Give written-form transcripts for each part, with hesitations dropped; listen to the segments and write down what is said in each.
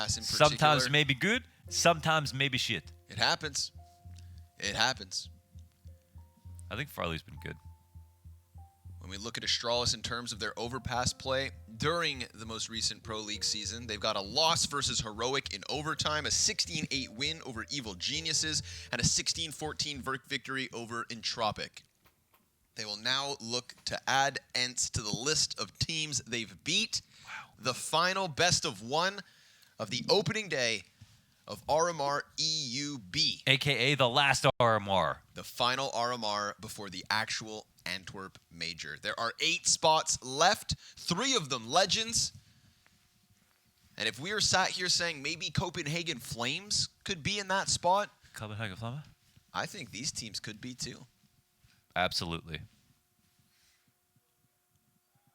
Overpass in particular. Sometimes maybe good, sometimes maybe shit. It happens. It happens. I think Farley's been good. When we look at Astralis in terms of their Overpass play during the most recent Pro League season, they've got a loss versus Heroic in overtime, a 16-8 win over Evil Geniuses, and a 16-14 victory over Entropic. They will now look to add ENCE to the list of teams they've beat. Wow. The final best of one of the opening day of RMR EUB. AKA the last RMR. The final RMR before the actual Antwerp Major. There are 8 spots left, 3 of them legends. And if we were sat here saying maybe Copenhagen Flames could be in that spot, Copenhagen Flames? I think these teams could be too. Absolutely.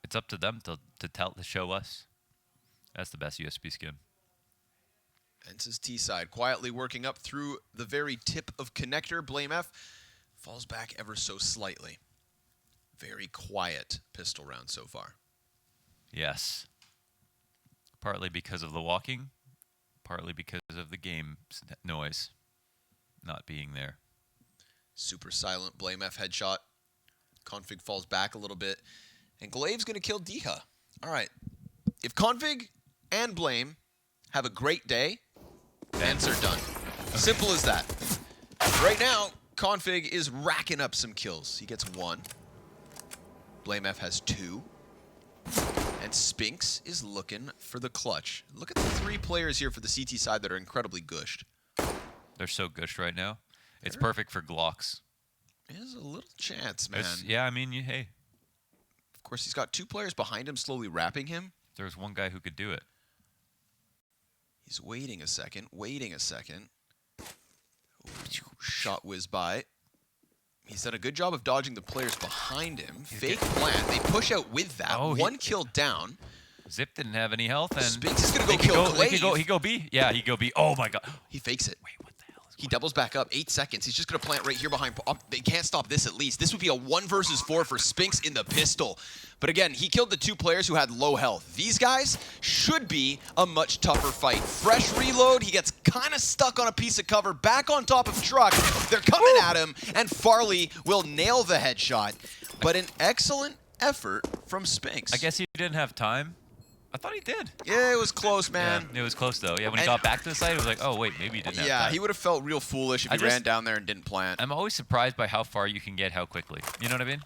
It's up to them to show us. That's the best USB skin. ENCE's T-side quietly working up through the very tip of connector. blameF falls back ever so slightly. Very quiet pistol round so far. Yes. Partly because of the walking, partly because of the game noise not being there. Super silent blameF headshot. Config falls back a little bit. And Glaive's going to kill dycha. All right. If Config and Blame have a great day, ENCE are done. Simple as that. Right now, Config is racking up some kills. He gets 1. blameF has 2. And Spinks is looking for the clutch. Look at the 3 players here for the CT side that are incredibly gushed. They're so gushed right now. It's perfect for Glocks. There's a little chance, man. Yeah, I mean, hey. Of course, he's got 2 players behind him slowly wrapping him. There's one guy who could do it. He's waiting a second, Shot whiz by. He's done a good job of dodging the players behind him. Fake plant. They push out with that. Oh, 1 kill down. Zip didn't have any health, and Spinks is going to go kill Glaive. He go B? Yeah, he go B. Oh, my God. He fakes it. Wait, what the hell is He doubles back up. 8 seconds. He's just going to plant right here behind. They can't stop this at least. This would be a 1 versus 4 for Spinks in the pistol. But again, he killed the 2 players who had low health. These guys should be a much tougher fight. Fresh reload. He gets kind of stuck on a piece of cover. Back on top of truck. They're coming at him, and Farley will nail the headshot. But an excellent effort from Spinks. I guess he didn't have time. I thought he did. Yeah, it was close, man. Yeah, it was close, though. Yeah, when he got back to the site, it was like, oh, wait, maybe he didn't have time. Yeah, he would have felt real foolish if he ran down there and didn't plant. I'm always surprised by how far you can get how quickly. You know what I mean?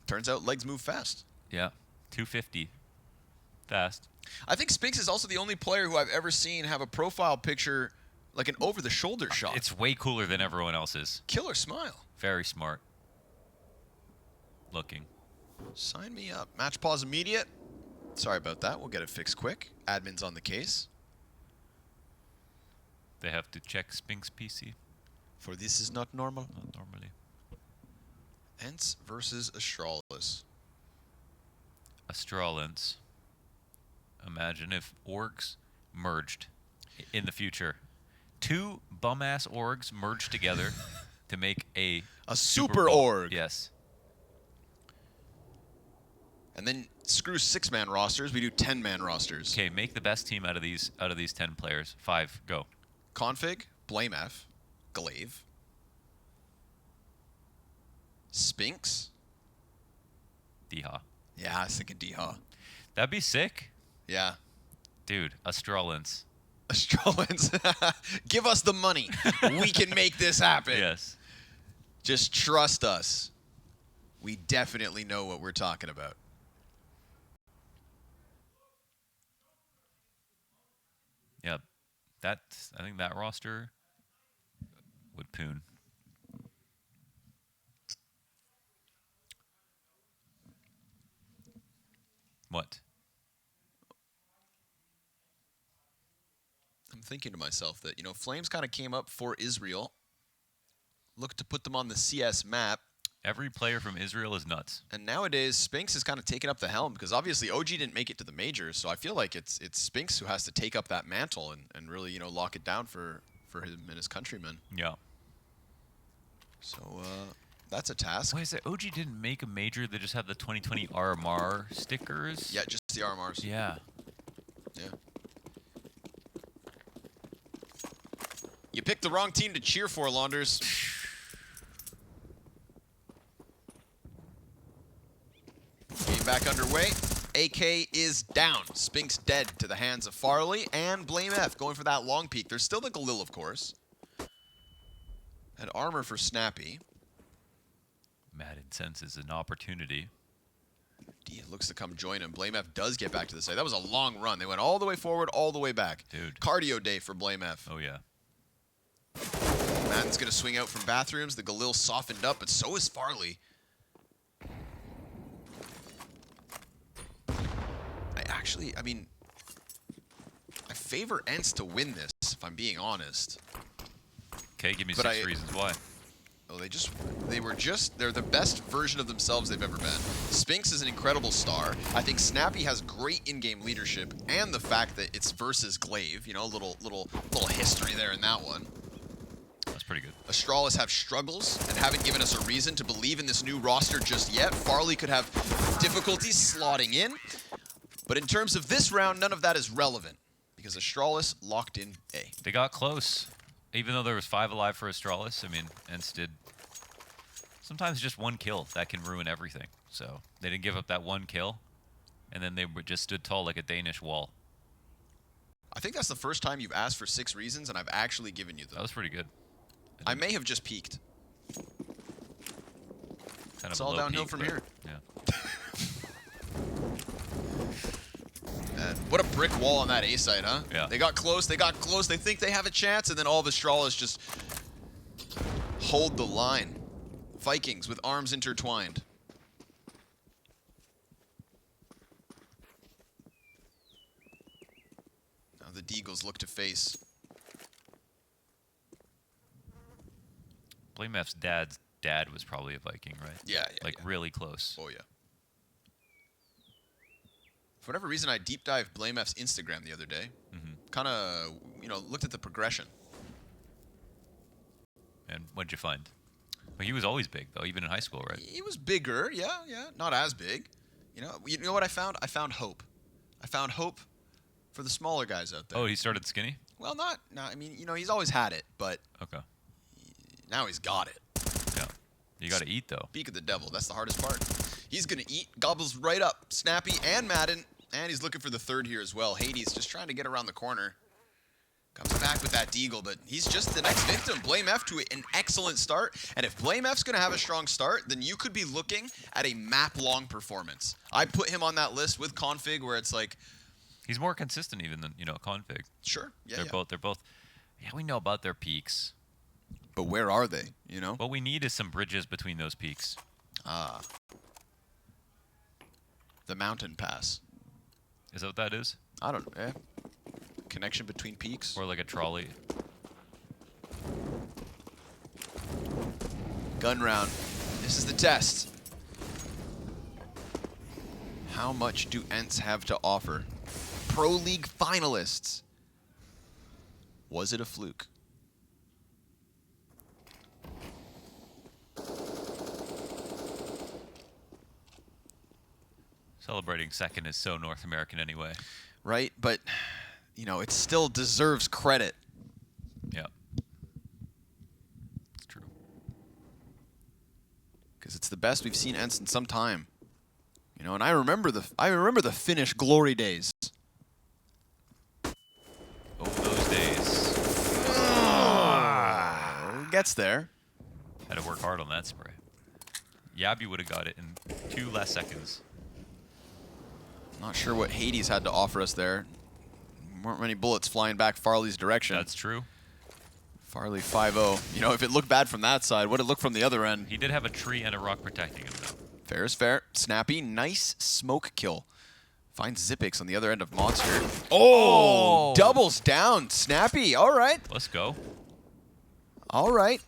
Turns out legs move fast. Yeah, 250. Fast. I think Spinks is also the only player who I've ever seen have a profile picture like an over-the-shoulder shot. It's way cooler than everyone else's. Killer smile. Very smart. Looking. Sign me up. Match pause immediate. Sorry about that. We'll get it fixed quick. Admin's on the case. They have to check Spinks' PC. For this is not normal. Not normally. ENCE versus Astralis. Astralis. Imagine if orgs merged in the future. 2 bum-ass orgs merged together to make a super org. Yes. And then screw 6-man rosters. We do 10-man rosters. Okay, make the best team out of these 10 players. 5, go. Config, blameF, Glaive, Spinks, dycha. Yeah, I was thinking dycha. That'd be sick. Yeah. Dude, Astralis. Astralis. Give us the money. We can make this happen. Yes. Just trust us. We definitely know what we're talking about. Yep. I think that roster would poon. What? I'm thinking to myself that, you know, Flames kind of came up for Israel. Looked to put them on the CS map. Every player from Israel is nuts. And nowadays, Spinks has kind of taken up the helm because obviously OG didn't make it to the majors. So I feel like it's Spinks who has to take up that mantle and really, you know, lock it down for him and his countrymen. Yeah. So that's a task. Wait, is it OG didn't make a major? They just have the 2020 RMR stickers? Yeah, just the RMRs. Yeah. Yeah. You picked the wrong team to cheer for, Launders. Game back underway. AK is down. Spink's dead to the hands of Farley, and blameF going for that long peek. There's still the Galil, of course. And armor for Snappi. Madden senses an opportunity. Dia looks to come join him. blameF does get back to the side. That was a long run. They went all the way forward, all the way back. Dude. Cardio day for blameF. Oh, yeah. Madden's going to swing out from bathrooms. The Galil softened up, but so is Farley. I mean, I favor ENCE to win this, if I'm being honest. Okay, give me 6 reasons why. Oh, they're the best version of themselves they've ever been. Spinks is an incredible star. I think Snappi has great in-game leadership, and the fact that it's versus Glaive, you know, little history there in that one. That's pretty good. Astralis have struggles and haven't given us a reason to believe in this new roster just yet. Farley could have difficulties slotting in. But in terms of this round, none of that is relevant because Astralis locked in A. They got close. Even though there was 5 alive for Astralis, I mean, ENCE did sometimes just 1 kill. That can ruin everything. So they didn't give up that 1 kill, and then they just stood tall like a Danish wall. I think that's the first time you've asked for 6 reasons, and I've actually given you them. That was pretty good. I may have just peaked. Kind It's of all low downhill peak, from but, here. Yeah. And what a brick wall on that A side, huh? Yeah. They got close, they think they have a chance, and then all of Astralis just hold the line. Vikings with arms intertwined. Now the Deagles look to face. blameF's dad was probably a Viking, right? Yeah, Like really close. Oh, yeah. For whatever reason, I deep dived blameF's Instagram the other day. Kind of, you know, looked at the progression. And what'd you find? Well, he was always big, though, even in high school, right? He was bigger, yeah. Not as big. You know what I found? I found hope. I found hope for the smaller guys out there. Oh, he started skinny? Well, no, I mean, you know, he's always had it, but Okay. now he's got it. Yeah. You got to eat, though. Beak of the devil, that's the hardest part. He's going to eat, gobbles right up. Snappi and Madden, and he's looking for the third here as well. Hades just trying to get around the corner. Comes back with that deagle, but he's just the next victim. blameF to an excellent start, and if blameF's going to have a strong start, then you could be looking at a map-long performance. I put him on that list with Config, where it's like... He's more consistent even than, you know, Config. Sure, yeah, They're both... Yeah, we know about their peaks. But where are they, you know? What we need is some bridges between those peaks. Ah. The mountain pass. Is that what that is? I don't know. Connection between peaks. Or like a trolley? Gun round. This is the test. How much do ENCE have to offer? Pro League finalists. Was it a fluke? Celebrating second is so North American anyway. Right, but, you know, it still deserves credit. Yeah. It's true. Because it's the best we've seen ENCE in some time. You know, and I remember the Finnish glory days. Oh, those days. Gets there. Had to work hard on that spray. Yabi would have got it in 2 less seconds. Not sure what Hades had to offer us there. Weren't many bullets flying back Farley's direction. That's true. Farley 5-0. You know, if it looked bad from that side, what did it look from the other end? He did have a tree and a rock protecting him, though. Fair is fair. Snappi, nice smoke kill. Finds Zipix on the other end of Monster. Oh! Doubles down. Snappi, all right. Let's go. All right.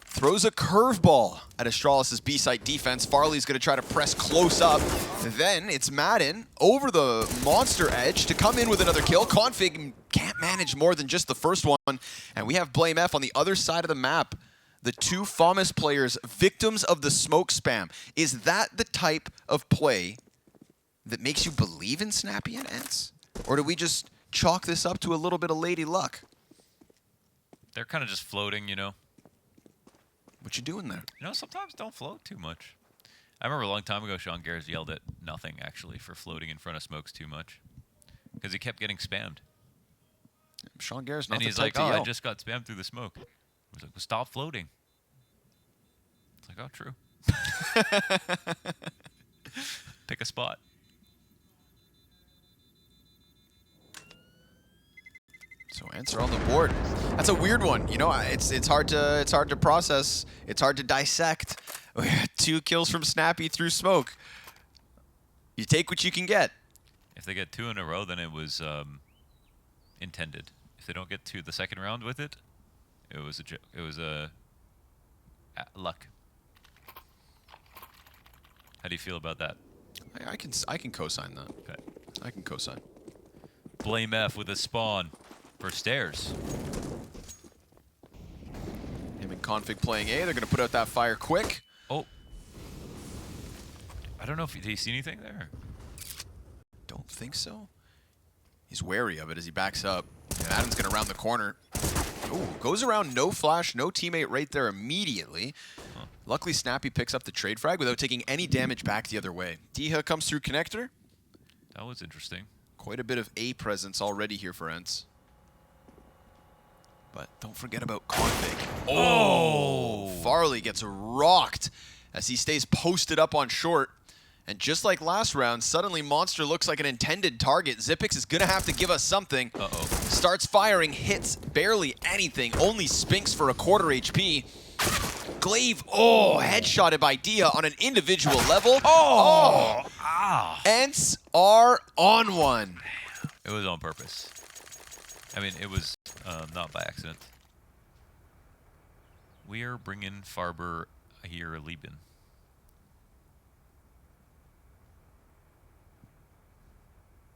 Throws a curveball at Astralis' B-site defense. Farley's going to try to press close up. Then it's Madden over the Monster edge to come in with another kill. Config can't manage more than just the first one. And we have blameF on the other side of the map. The 2 FAMAS players, victims of the smoke spam. Is that the type of play that makes you believe in Snappi and ENCE? Or do we just chalk this up to a little bit of lady luck? They're kind of just floating, you know. What you doing there? You know, sometimes don't float too much. I remember a long time ago, Sean Garrett yelled at nothing, actually, for floating in front of smokes too much. Because he kept getting spammed. Sean Garrett's not And the he's type like, to oh, yell. I just got spammed through the smoke. I was like, well, stop floating. It's like, oh, true. Pick a spot. So ENCE are on the board. That's a weird one. You know, it's hard to process. It's hard to dissect. We had 2 kills from Snappi through smoke. You take what you can get. If they get 2 in a row, then it was intended. If they don't get to the second round with it, it was a joke. It was a luck. How do you feel about that? I can co-sign that. Okay. I can co-sign. blameF with a spawn for stairs. Him and Config playing A. They're going to put out that fire quick. Oh. I don't know if did you see anything there? Don't think so. He's wary of it as he backs up. Madden's going to round the corner. Ooh, goes around, no flash, no teammate right there immediately. Huh. Luckily, Snappi picks up the trade frag without taking any damage back the other way. dycha comes through connector. That was interesting. Quite a bit of A presence already here for ENCE. But don't forget about Config. Oh! Farley gets rocked as he stays posted up on short. And just like last round, suddenly Monster looks like an intended target. Xyp9x is going to have to give us something. Uh-oh. Starts firing, hits barely anything. Only Spinks for a quarter HP. Glaive, headshotted by dycha on an individual level. Ah! ENCE are on one. It was on purpose. I mean, it was not by accident. We are bringing Farber here, Lieben.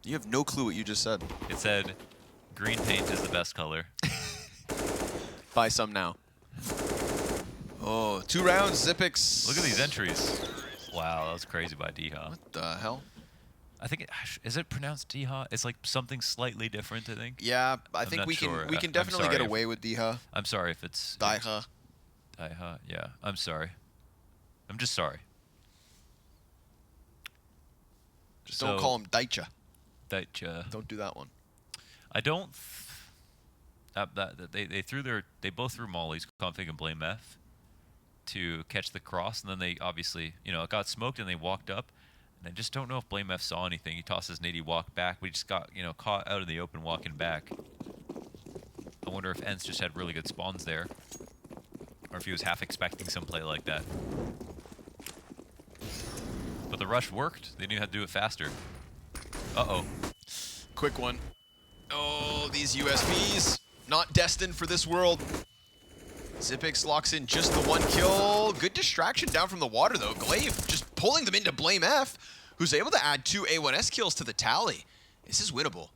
You have no clue what you just said. It said, green paint is the best color. Buy some now. Oh, 2 rounds, Xyp9x. Look at these entries. Wow, that was crazy by dycha. What the hell? I think is it pronounced dycha? It's like something slightly different, I think. Yeah, I think not we sure. can I'm definitely sorry get if- away with dycha. I'm sorry if it's Dycha. dycha. Yeah, I'm sorry. I'm just sorry. Just don't call him dycha. Dycha. Don't do that one. I don't. They both threw mollies, Config and blameF, to catch the cross, and then they obviously, you know, it got smoked and they walked up, and I just don't know if blameF saw anything. He tossed his nade, he walked back. We just got, you know, caught out in the open walking back. I wonder if ENCE just had really good spawns there, or if he was half expecting some play like that. But the rush worked. They knew how to do it faster. Uh-oh. Quick one. Oh, these USBs. Not destined for this world. Xyp9x locks in just the 1 kill. Good distraction down from the water, though. Glaive just pulling them into blameF, who's able to add 2 A1S kills to the tally. This is winnable.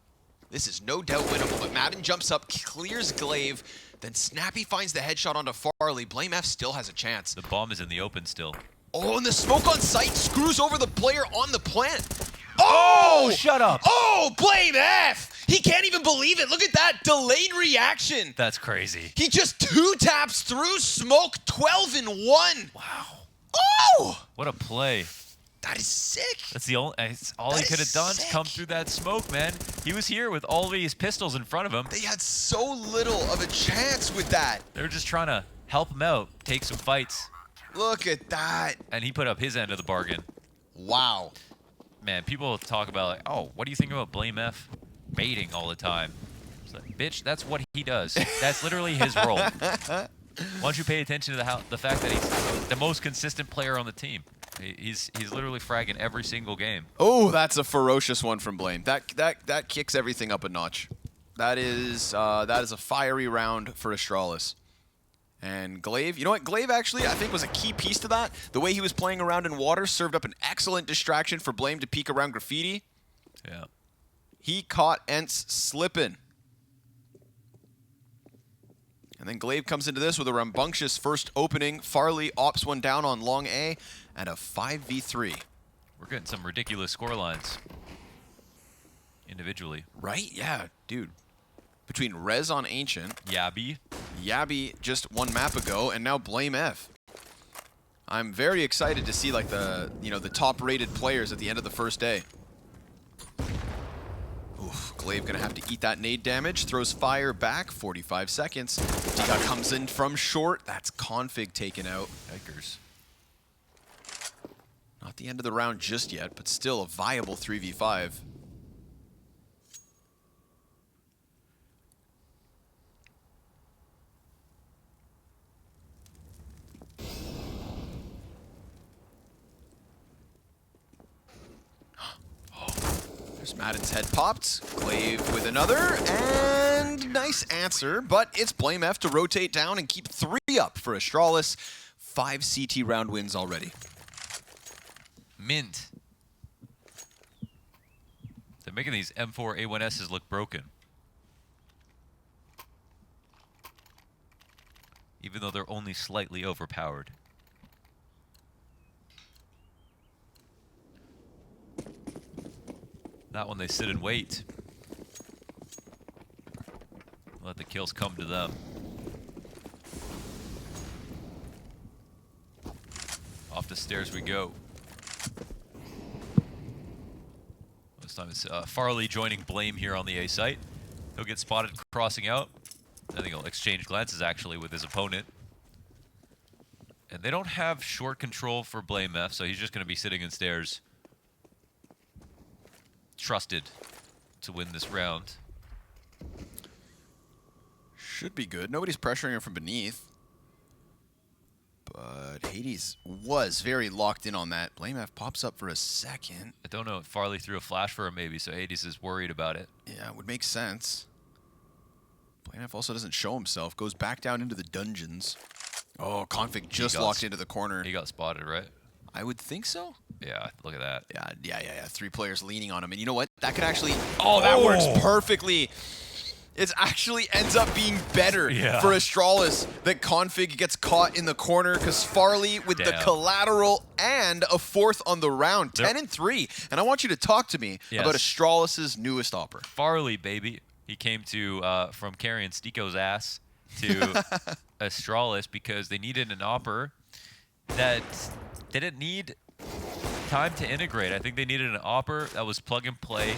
This is no doubt winnable, but Madden jumps up, clears Glaive, then Snappi finds the headshot onto Farley. blameF still has a chance. The bomb is in the open still. Oh, and the smoke on sight screws over the player on the plant. Oh, shut up. Oh, blameF! He can't even believe it. Look at that delayed reaction. That's crazy. He just 2 taps through smoke, 12 in 1. Wow. Oh! What a play. That is sick. That's the only all he That could have is done to come sick. through that smoke, man. He was here with all these pistols in front of him. They had so little of a chance with that. They were just trying to help him out, take some fights, Look at that. and he put up his end of the bargain. Wow. Man, people talk about like, oh, what do you think about blameF baiting all the time? It's like, bitch, that's what he does. That's literally his role. Why don't you pay attention to the fact that he's the most consistent player on the team? He's literally fragging every single game. Oh, that's a ferocious one from Blame. That kicks everything up a notch. That is a fiery round for Astralis. And Glaive, you know what? Glaive actually, I think, was a key piece to that. The way he was playing around in water served up an excellent distraction for Blame to peek around graffiti. Yeah. He caught ENCE slipping. And then Glaive comes into this with a rambunctious first opening. Farley ops one down on long A and a 5v3. We're getting some ridiculous score lines individually. Right? Yeah, dude. between Rez on Ancient. Yabby. Yabby just 1 map ago, and now blameF. I'm very excited to see like the top-rated players at the end of the first day. Oof, Glaive gonna have to eat that nade damage. Throws fire back. 45 seconds. Dycha comes in from short. That's config taken out. Yikers. Not the end of the round just yet, but still a viable 3v5. There's Madden's head popped. Glaive with another, and nice answer, but it's blameF to rotate down and keep 3 up for Astralis. 5 CT round wins already. Mint. They're making these M4 A1Ss look broken. Even though they're only slightly overpowered. That one they sit and wait. Let the kills come to them. Off the stairs we go. This time it's Farley joining Blame here on the A site. He'll get spotted crossing out. I think he'll exchange glances actually with his opponent. And they don't have short control for blameF, so he's just going to be sitting in stairs. Trusted to win this round. Should be good. Nobody's pressuring him from beneath. But Hades was very locked in on that. blameF pops up for a second. I don't know if Farley threw a flash for him maybe, so Hades is worried about it. Yeah, it would make sense. blameF also doesn't show himself. Goes back down into the dungeons. Oh, config just locked into the corner. He got spotted, right? I would think so. Yeah, look at that. Yeah. 3 players leaning on him. And you know what? That could actually... Oh, that works perfectly. It actually ends up being better for Astralis that config gets caught in the corner because Farley with the collateral and a 4th on the round. 10 and 3. And I want you to talk to me about Astralis' newest opper. Farley, baby. He came to from carrying Stiko's ass to Astralis because they needed an opper that didn't need time to integrate. I think they needed an opper that was plug and play.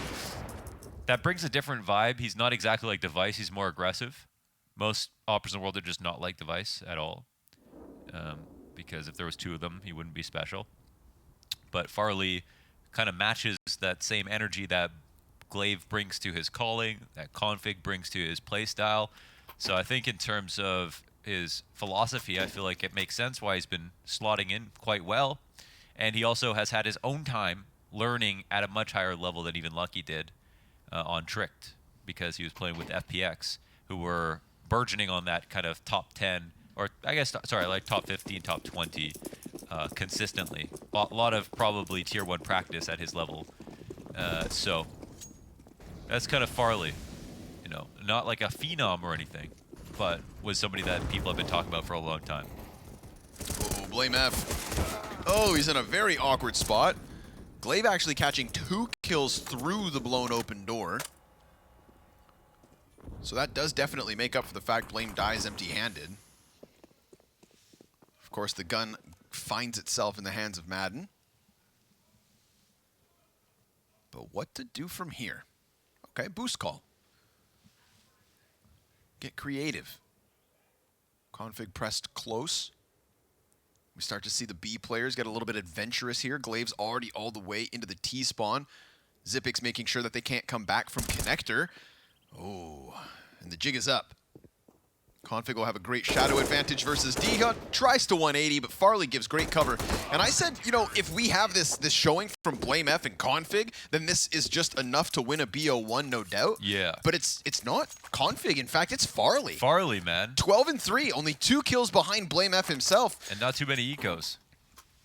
That brings a different vibe. He's not exactly like Device. He's more aggressive. Most operas in the world are just not like Device at all. Because if there was 2 of them, he wouldn't be special. But Farley kind of matches that same energy that Glaive brings to his calling, that config brings to his playstyle. So I think in terms of his philosophy, I feel like it makes sense why he's been slotting in quite well. And he also has had his own time learning at a much higher level than even Lucky did on Tricked, because he was playing with FPX, who were burgeoning on that kind of top 10, or I guess, sorry, like top 15, top 20 consistently. A lot of probably tier 1 practice at his level. So that's kind of Farley. You know, not like a phenom or anything, but was somebody that people have been talking about for a long time. Oh, blameF. Oh, he's in a very awkward spot. Glaive actually catching 2 kills through the blown open door. So that does definitely make up for the fact Blame dies empty-handed. Of course, the gun finds itself in the hands of Madden. But what to do from here? Okay, boost call. Get creative. Config pressed close. We start to see the B players get a little bit adventurous here. Glaive's already all the way into the T spawn. Zipix making sure that they can't come back from connector. Oh, and the jig is up. Config will have a great shadow advantage versus dycha. Tries to 180, but Farley gives great cover. And I said, you know, if we have this showing from blameF and config, then this is just enough to win a BO1, no doubt. Yeah. But it's not config. In fact, it's Farley. Farley, man. 12 and 3, only 2 kills behind blameF himself. And not too many ecos.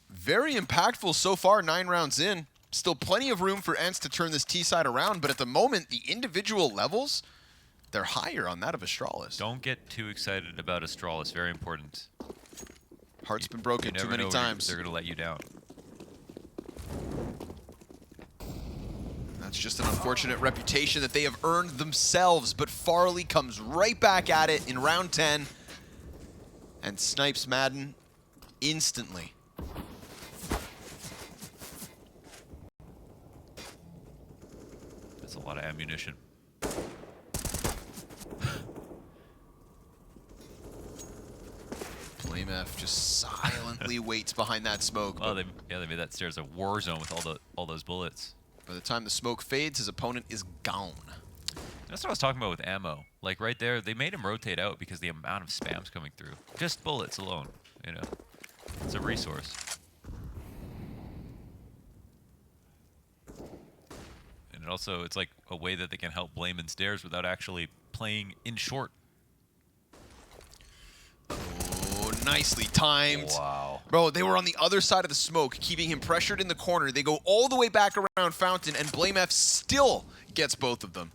Very impactful so far, 9 rounds in. Still plenty of room for ENCE to turn this T side around, but at the moment, the individual levels, they're higher on that of Astralis. Don't get too excited about Astralis. Very important. Heart's been broken too many times. They're going to let you down. That's just an unfortunate reputation that they have earned themselves, but Farley comes right back at it in round 10 and snipes Madden instantly. That's a lot of ammunition. blameF just silently waits behind that smoke. Oh, they made that stairs a war zone with all those bullets. By the time the smoke fades, his opponent is gone. That's what I was talking about with ammo. Like right there, they made him rotate out because the amount of spam's coming through. Just bullets alone, you know. It's a resource. And also, it's like a way that they can help blame in stairs without actually playing in short. Oh, nicely timed. Wow. Bro, they were on the other side of the smoke, keeping him pressured in the corner. They go all the way back around Fountain, and blameF still gets both of them.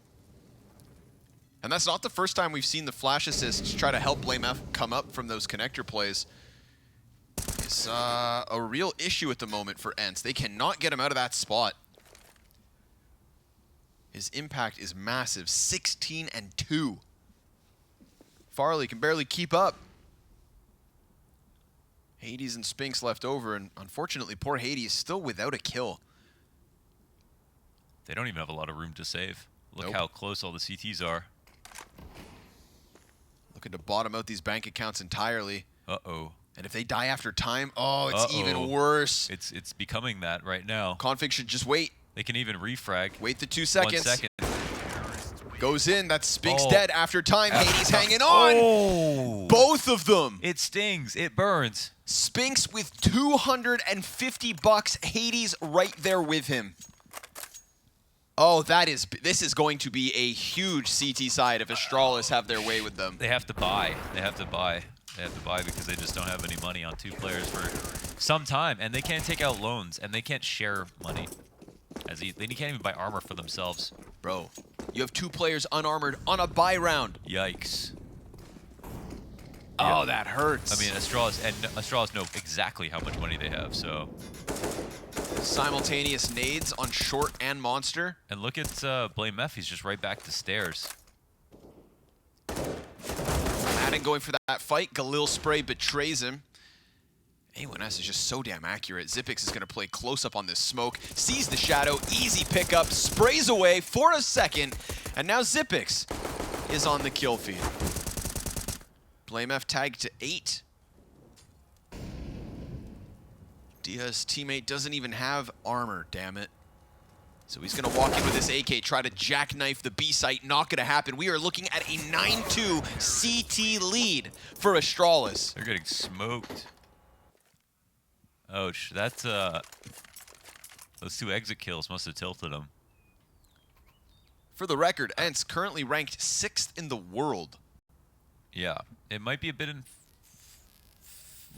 And that's not the first time we've seen the flash assists try to help blameF come up from those connector plays. It's a real issue at the moment for ENCE. They cannot get him out of that spot. His impact is massive, 16 and 2. Farley can barely keep up. Hades and Spinks left over, and unfortunately, poor Hades is still without a kill. They don't even have a lot of room to save. Look Nope. how close all the CTs are. Looking to bottom out these bank accounts entirely. Uh-oh. And if they die after time, oh, it's Uh-oh. even worse. It's becoming that right now. Config should just wait. They can even refrag. Wait the 2 seconds. 1 second. Goes in. That's Spinks Oh. dead after time. Hades hanging on. Oh! Both of them. It stings. It burns. Spinks with $250. Hades right there with him. Oh, this is going to be a huge CT side if Astralis have their way with them. They have to buy. They have to buy. They have to buy because they just don't have any money on 2 players for some time. And they can't take out loans. And they can't share money. They can't even buy armor for themselves. Bro, you have 2 players unarmored on a buy round. Yikes. Oh, Yeah. that hurts. I mean, Astralis know exactly how much money they have, so. Simultaneous nades on short and monster. And look at blameF. He's just right back to stairs. Madden going for that fight. Galil spray betrays him. A1S is just so damn accurate. Zippix is going to play close up on this smoke. Sees the shadow. Easy pickup. Sprays away for a second. And now Zippix is on the kill feed. blameF tagged to 8. Dia's teammate doesn't even have armor, damn it. So he's going to walk in with this AK, try to jackknife the B site. Not going to happen. We are looking at a 9-2 CT lead for Astralis. They're getting smoked. Ouch. That's, those 2 exit kills must have tilted them. For the record, ENCE currently ranked 6th in the world. Yeah. It might be a bit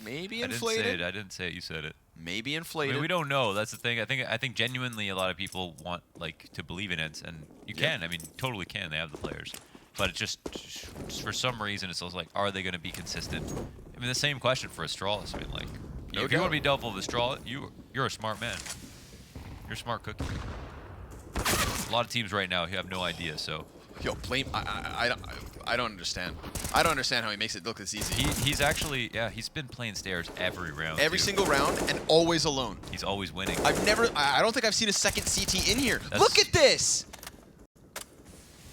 Maybe inflated. I didn't say it. You said it. Maybe I inflated. mean, we don't know. That's the thing. I think genuinely a lot of people want to believe in ENCE, and you can. I mean, totally can. They have the players, but it just for some reason it's also like, are they going to be consistent? I mean, the same question for Astralis. I mean, like, No if you want doubt. to be doubtful of Astralis, you're a smart man. You're a smart cookie. A lot of teams right now who have no idea. So Yo, blame. I don't understand. I don't understand how he makes it look this easy. he's actually he's been playing stairs every round. Every too. single round and always alone. He's always winning. I don't think I've seen a second CT in here. That's- Look at this.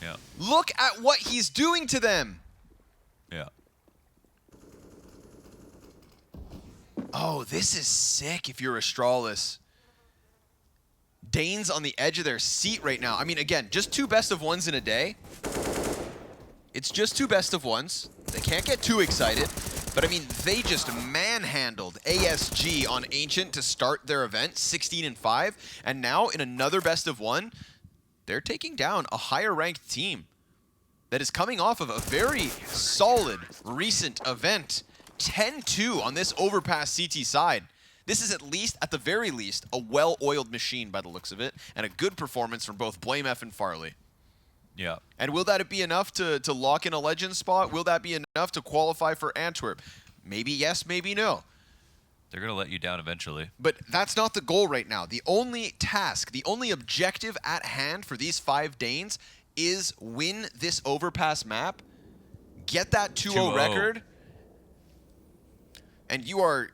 Yeah. Look at what he's doing to them. Yeah. Oh, this is sick if you're Astralis. Dane's on the edge of their seat right now. I mean, again, just 2 best of 1s in a day. It's just 2 best of 1s. They can't get too excited. But, I mean, they just manhandled ASG on Ancient to start their event, 16 and 5. And now, in another best of 1, they're taking down a higher-ranked team that is coming off of a very solid recent event. 10-2 on this Overpass CT side. This is at the very least, a well-oiled machine by the looks of it, and a good performance from both blameF and Farley. Yeah. And will that be enough to lock in a legend spot? Will that be enough to qualify for Antwerp? Maybe yes, maybe no. They're going to let you down eventually. But that's not the goal right now. The only task, the only objective at hand for these 5 Danes is win this Overpass map, get that 2-0 record, and you are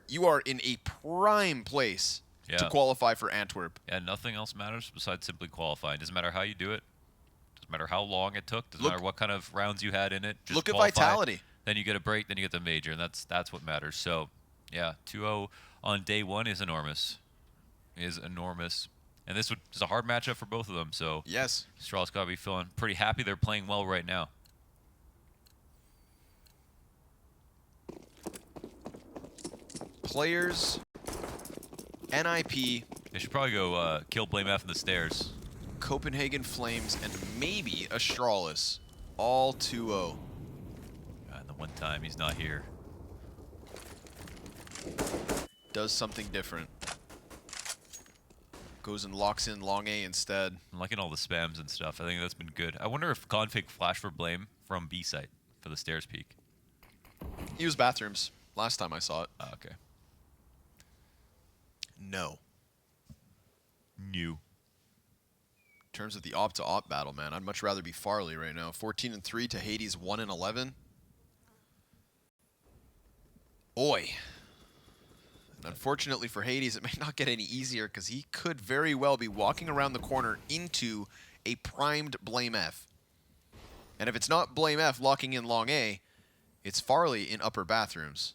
in a prime place to qualify for Antwerp. Yeah, nothing else matters besides simply qualifying. Doesn't matter how you do it. Doesn't matter how long it took. Doesn't matter what kind of rounds you had in it. Just look at qualify. Vitality. Then you get a break. Then you get the major, and that's what matters. So, yeah, 2-0 on day 1 is enormous. And this is a hard matchup for both of them. So yes, Astralis got to be feeling pretty happy. They're playing well right now. Players, NIP. They should probably go kill blameF in the stairs. Copenhagen Flames, and maybe Astralis. All 2-0. And the one time he's not here. Does something different. Goes and locks in long A instead. I'm liking all the spams and stuff. I think that's been good. I wonder if config flash for blame from B site for the stairs peak. He was bathrooms last time I saw it. Oh, okay. No. New. In terms of the op-to-op battle, man, I'd much rather be Farley right now. 14-3 to Hades 1-11. Oi. And unfortunately for Hades, it may not get any easier because he could very well be walking around the corner into a primed blameF. And if it's not blameF locking in long A, it's Farley in upper bathrooms.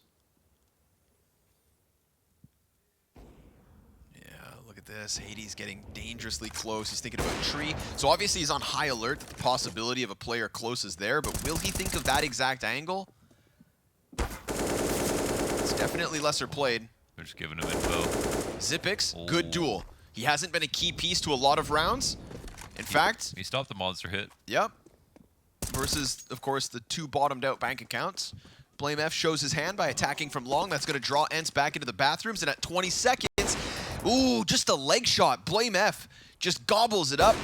This Hades getting dangerously close. He's thinking about tree. So obviously he's on high alert that the possibility of a player close is there, but will he think of that exact angle? It's definitely lesser played. They're just giving him info. Xyp9x, good duel. He hasn't been a key piece to a lot of rounds. In fact, he stopped the monster hit. Yep. Versus, of course, the 2 bottomed out bank accounts. blameF shows his hand by attacking from long. That's going to draw ENCE back into the bathrooms, and at 20 seconds, ooh, just a leg shot. blameF just gobbles it up.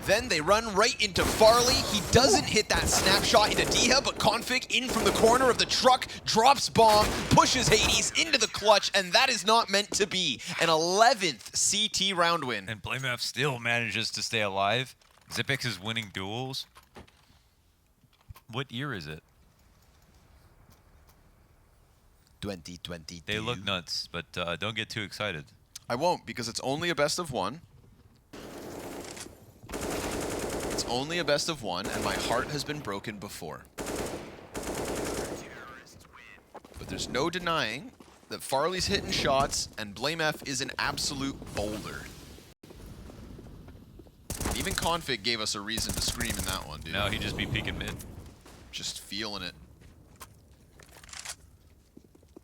Then they run right into Farley. He doesn't hit that snapshot into dycha, but Config in from the corner of the truck, drops bomb, pushes Hades into the clutch, and that is not meant to be. An 11th CT round win. And blameF still manages to stay alive. Xyp9x is winning duels. What year is it? 2022. They look nuts, but don't get too excited. I won't, because it's only a best of 1. It's only a best of 1, and my heart has been broken before. But there's no denying that Farley's hitting shots, and blameF is an absolute boulder. Even Config gave us a reason to scream in that one, dude. No, he just be peeking mid. Just feeling it.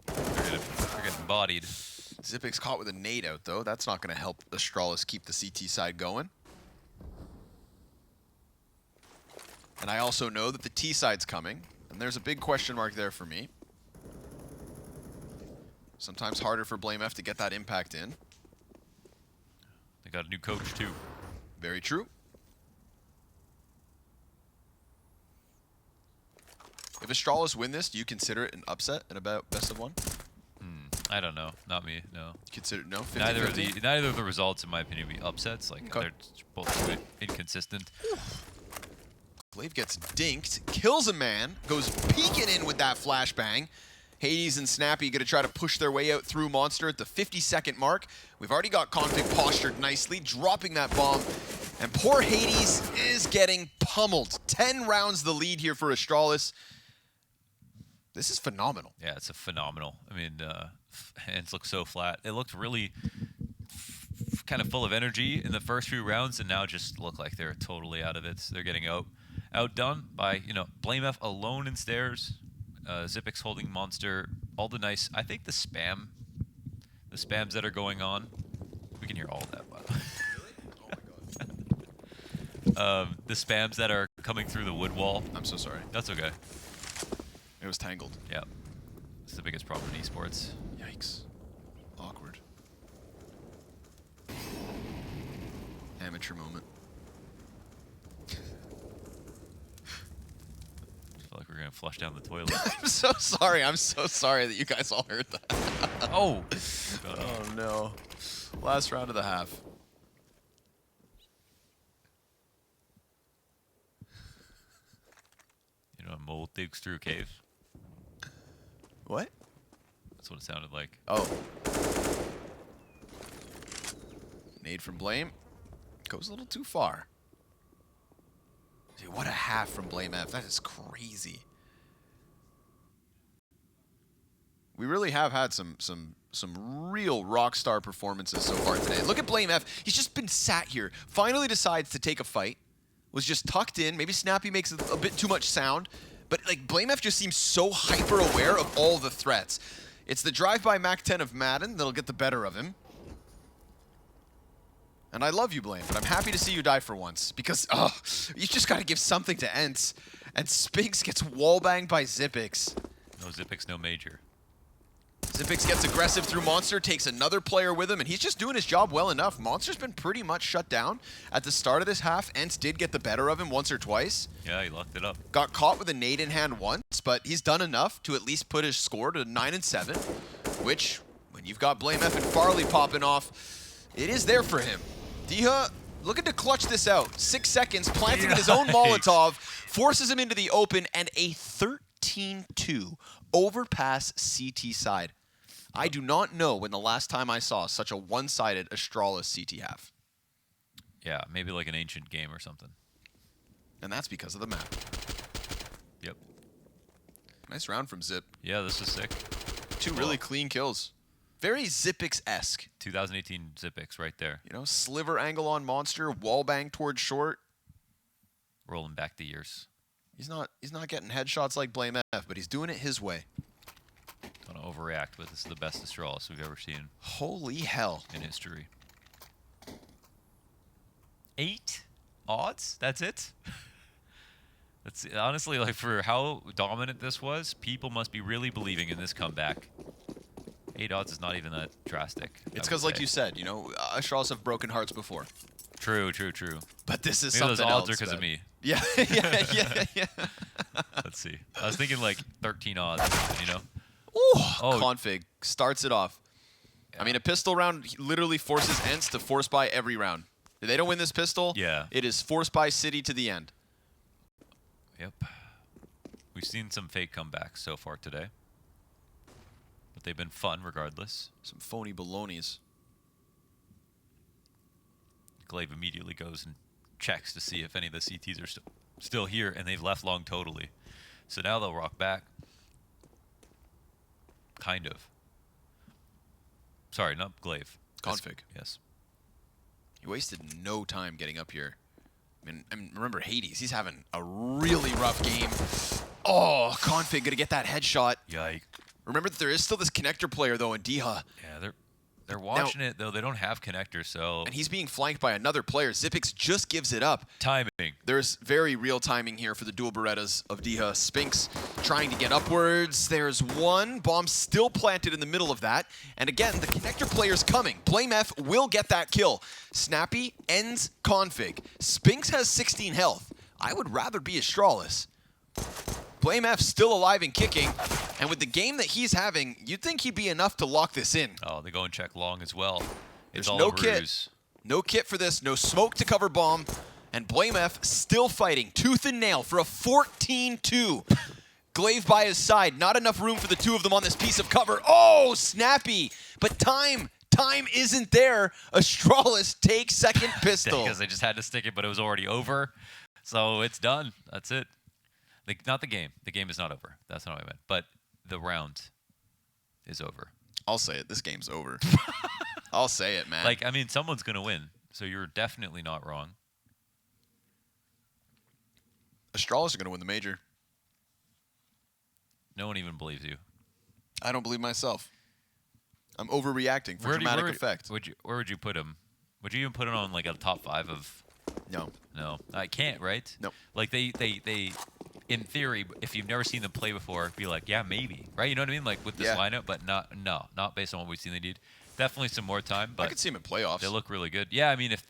They're getting bodied. Xyp9x caught with a nade out, though. That's not going to help Astralis keep the CT side going. And I also know that the T side's coming, and there's a big question mark there for me. Sometimes harder for blameF to get that impact in. They got a new coach, too. Very true. If Astralis win this, do you consider it an upset and about best of 1? I don't know. Not me. No. Consider no. 50, neither of the results, in my opinion, would be upsets. Like they're both good, inconsistent. Glaive gets dinked, kills a man, goes peeking in with that flashbang. Hades and Snappi going to try to push their way out through Monster at the 50-second mark. We've already got Config postured nicely, dropping that bomb. And poor Hades is getting pummeled. 10 rounds the lead here for Astralis. This is phenomenal. Yeah, it's a phenomenal. I mean, hands look so flat. It looked really kind of full of energy in the first few rounds, and now just look like they're totally out of it. They're getting outdone by, blameF alone in stairs. Xyp9x holding Monster. All the nice, I think the spams that are going on. We can hear all of that, by the way. Really? Oh my god. The spams that are coming through the wood wall. I'm so sorry. That's okay. It was tangled. Yeah. It's the biggest problem in esports. Yikes. Awkward. Amateur moment. I feel like we're gonna flush down the toilet. I'm so sorry. I'm so sorry that you guys all heard that. Oh. Oh, no. Last round of the half. You know, a mole digs through a cave. What? That's what it sounded like. Oh. Nade from Blame. Goes a little too far. Dude, what a half from blameF. That is crazy. We really have had some real rock star performances so far today. Look at blameF. He's just been sat here. Finally decides to take a fight. Was just tucked in. Maybe Snappi makes a bit too much sound. But like blameF just seems so hyper aware of all the threats. It's the drive-by Mac 10 of Madden that'll get the better of him. And I love you, Blame, but I'm happy to see you die for once. Because, oh, you just got to give something to ENCE. And Spinks gets wallbanged by Zippix. No Zippix, no major. Zippix gets aggressive through Monster, takes another player with him, and he's just doing his job well enough. Monster's been pretty much shut down at the start of this half. ENCE did get the better of him once or twice. Yeah, he locked it up. Got caught with a nade in hand once, but he's done enough to at least put his score to 9-7, which, when you've got blameF and Farley popping off, it is there for him. dycha looking to clutch this out. 6 seconds, planting his own Molotov, forces him into the open, and a 13-2 overpass CT side. I do not know when the last time I saw such a one-sided Astralis CT half. Yeah, maybe like an ancient game or something. And that's because of the map. Yep. Nice round from Zip. Yeah, this is sick. Two really clean kills. Very Zippix-esque. 2018 Zippix right there. You know, sliver angle on Monster, wallbang towards short. Rolling back the years. He's not getting headshots like blameF, but he's doing it his way. Don't overreact, but this is the best Astralis we've ever seen. Holy hell. In history. 8 odds? That's it? That's honestly, like, for how dominant this was, people must be really believing in this comeback. 8 odds is not even that drastic. It's because, like you said, you know, Astralis have broken hearts before. True, true, true. But this is maybe something those odds else. are because of me. Yeah, yeah. Let's see. I was thinking like 13 odds, you know? Ooh, oh. Config starts it off. Yeah. I mean, a pistol round literally forces ENCE to force buy every round. If they don't win this pistol, yeah, it is force buy City to the end. Yep. We've seen some fake comebacks so far today. But they've been fun regardless. Some phony balonies. Glaive immediately goes and checks to see if any of the CTs are still here, and they've left long totally. So now they'll rock back. Kind of. Sorry, not Glaive. Config. Yes. He wasted no time getting up here. I mean, remember Hades, he's having a really rough game. Oh, Config gonna get that headshot. Yikes. Remember that there is still this connector player though in dycha. Yeah, they're watching it though. They don't have connectors, so. And he's being flanked by another player. Zippix just gives it up. Timing. There's very real timing here for the dual Berettas of dycha. Spinks trying to get upwards. There's one. Bomb still planted in the middle of that. And again, the connector player's coming. blameF will get that kill. Snappi ends Config. Spinks has 16 health. I would rather be Astralis. blameF still alive and kicking. And with the game that he's having, you'd think he'd be enough to lock this in. Oh, they go and check long as well. There's it's all no a kit. ruse. No kit for this. No smoke to cover bomb. And blameF still fighting tooth and nail for a 14-2. Glaive by his side. Not enough room for the two of them on this piece of cover. Oh, Snappi. But time isn't there. Astralis takes second pistol. Because they just had to stick it, but it was already over. So it's done. That's it. Not the game. The game is not over. That's not what I meant. But the round is over. I'll say it. This game's over. I'll say it, man. Like, I mean, someone's going to win. So you're definitely not wrong. Astralis are going to win the major. No one even believes you. I don't believe myself. I'm overreacting for dramatic effect. Where would you put him? Would you even put him on like a top 5 of? No. No, I can't. Right? No. Like they, in theory, if you've never seen them play before, be like, yeah, maybe, right? You know what I mean? Like with this lineup, but not based on what we've seen they did. Definitely some more time, but I could see him in playoffs. They look really good. Yeah, I mean, if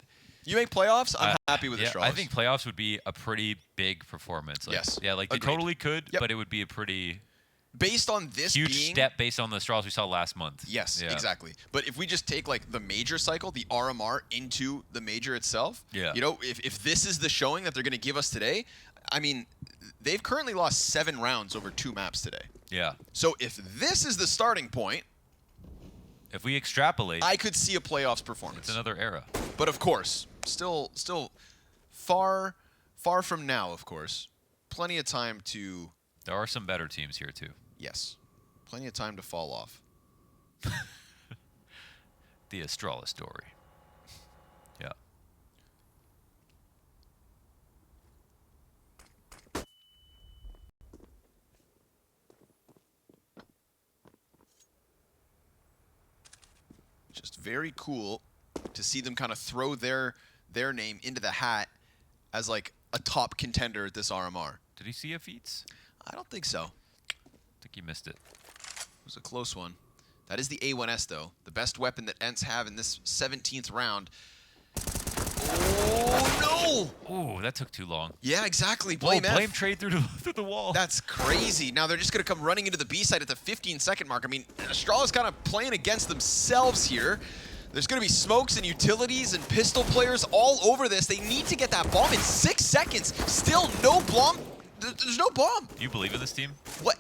you make playoffs, I'm happy with Astralis. I think playoffs would be a pretty big performance. Like, yes. Yeah, like agreed. They totally could, but it would be a pretty based on this Huge being... step based on the Astralis we saw last month. Yes, Yeah. exactly. But if we just take like the major cycle, the RMR into the major itself, Yeah. you know, if this is the showing that they're going to give us today, I mean, they've currently lost 7 rounds over 2 maps today. Yeah. So if this is the starting point, If we extrapolate, I could see a playoffs performance. it's another era. But of course, still far from now, of course. Plenty of time to... There are some better teams here too. Yes. Plenty of time to fall off. The Astralis story. Yeah. Just very cool to see them kind of throw their name into the hat as like a top contender at this RMR. Did he see a feats? I don't think so. I think he missed it. It was a close one. That is the A1S, though. The best weapon that ENCE have in this 17th round. Oh, no! Oh, that took too long. Yeah, exactly. Oh, blameF. blame trade through the wall. That's crazy. Now they're just going to come running into the B side at the 15-second mark. I mean, Astralis kind of playing against themselves here. There's going to be smokes and utilities and pistol players all over this. They need to get that bomb in 6 seconds. Still no bomb. There's no bomb. You believe in this team? What?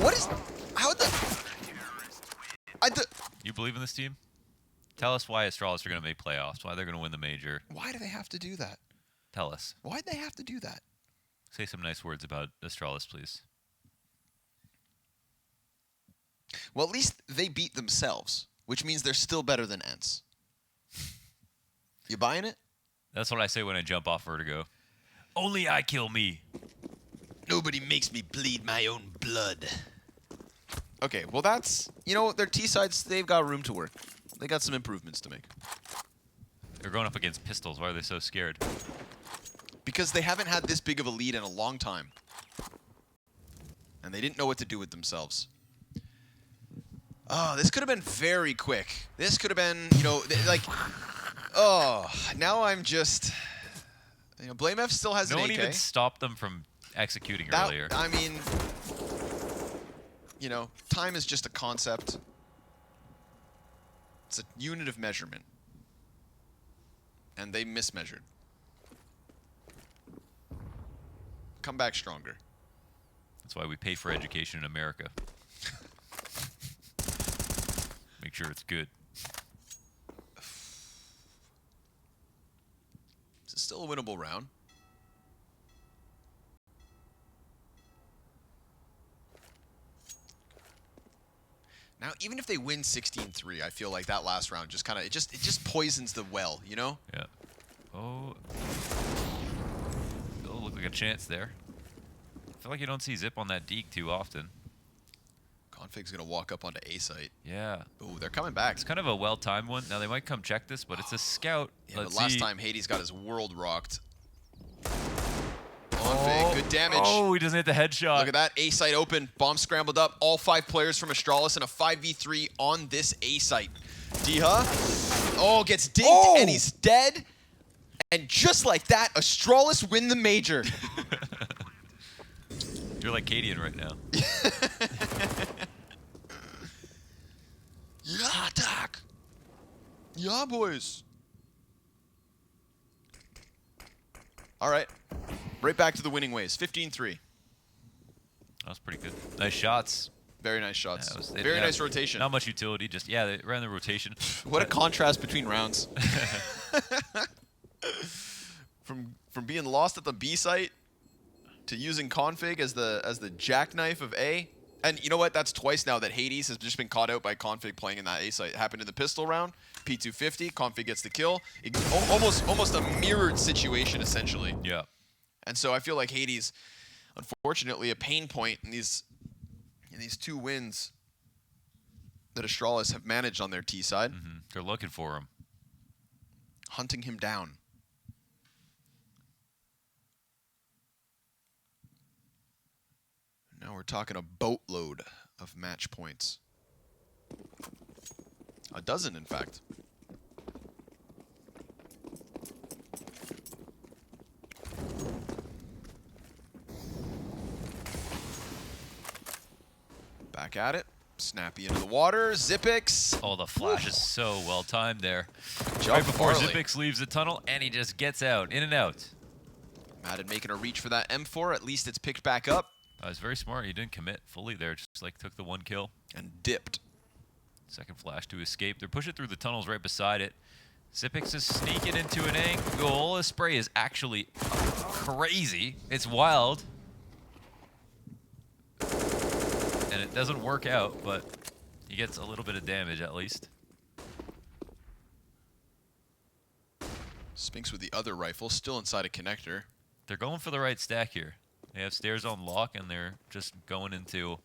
What is... How the... You believe in this team? Tell us why Astralis are going to make playoffs, why they're going to win the major. Why do they have to do that? Tell us. Why'd they have to do that? Say some nice words about Astralis, please. Well, at least they beat themselves, which means they're still better than ENCE. You buying it? That's what I say when I jump off Vertigo. Only I kill me. Nobody makes me bleed my own blood. Okay, well that's... You know, their T-sides, they've got room to work. They got some improvements to make. They're going up against pistols. Why are they so scared? Because they haven't had this big of a lead in a long time. And they didn't know what to do with themselves. Oh, this could have been very quick. This could have been, you know, like... Oh, now I'm just... You know, blameF still has no an one AK. even stopped them from executing That, earlier. I mean... You know, time is just a concept. It's a unit of measurement. And they mismeasured. Come back stronger. That's why we pay for education in America. Make sure it's good. This is still a winnable round. Now, even if they win 16-3, I feel like that last round just kind of it just poisons the well, you know? Yeah. Oh. Oh, look like a chance there. I feel like you don't see Zip on that Deke too often. Config's gonna walk up onto A site. Yeah. Ooh, they're coming back. It's kind of a well-timed one. Now they might come check this, but it's a scout. Yeah, Let's but last see. time Hades got his world rocked. Config, good damage. Oh, he doesn't hit the headshot. Look at that, A site open, bomb scrambled up. All 5 players from Astralis in a 5v3 on this A site. Dycha, oh, gets dinked and he's dead. And just like that, Astralis win the major. You're like Cadian right now. Yeah, Doc. Yeah, boys. All right. Right back to the winning ways. 15-3. That was pretty good. Nice shots. Very nice shots. Yeah, Very nice rotation. Not much utility. Just, yeah, they ran the rotation. What a contrast between rounds. From being lost at the B site to using config as the jackknife of A. And you know what? That's twice now that Hades has just been caught out by config playing in that A site. It happened in the pistol round. P250. Config gets the kill. Almost a mirrored situation essentially. Yeah. And so I feel like Hades, unfortunately, a pain point in these 2 wins that Astralis have managed on their T side. Mm-hmm. They're looking for him. Hunting him down. Now we're talking a boatload of match points. A dozen, in fact. Back at it. Snappi into the water. Zipix. Oh, the flash is so well timed there. Job Right before Farley. Zipix leaves the tunnel, and he just gets out, in and out. Madden making a reach for that M4. At least it's picked back up. It's very smart. He didn't commit fully there. Just like took the 1 kill. And dipped. Second flash to escape. They're pushing through the tunnels right beside it. Zipix is sneaking into an angle. His spray is actually crazy. It's wild. And it doesn't work out, but he gets a little bit of damage at least. Spinks with the other rifle, still inside a connector. They're going for the right stack here. They have stairs on lock, and they're just going into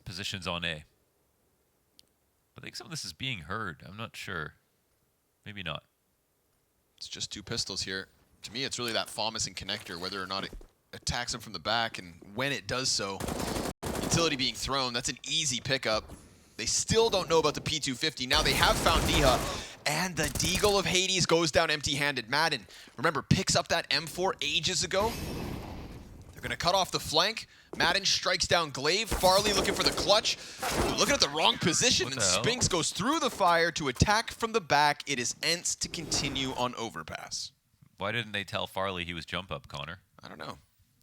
positions on A. I think some of this is being heard. I'm not sure. Maybe not. It's just 2 pistols here. To me, it's really that FOMIS and connector, whether or not it attacks him from the back, and when it does so, utility being thrown, that's an easy pickup. They still don't know about the P250. Now they have found dycha, and the Deagle of Hades goes down empty-handed. Madden, remember, picks up that M4 ages ago. They're going to cut off the flank. Madden strikes down Glaive. Farley looking for the clutch. Ooh, looking at the wrong position, and Spinks goes through the fire to attack from the back. It is ENCE to continue on Overpass. Why didn't they tell Farley he was jump up, Connor? I don't know.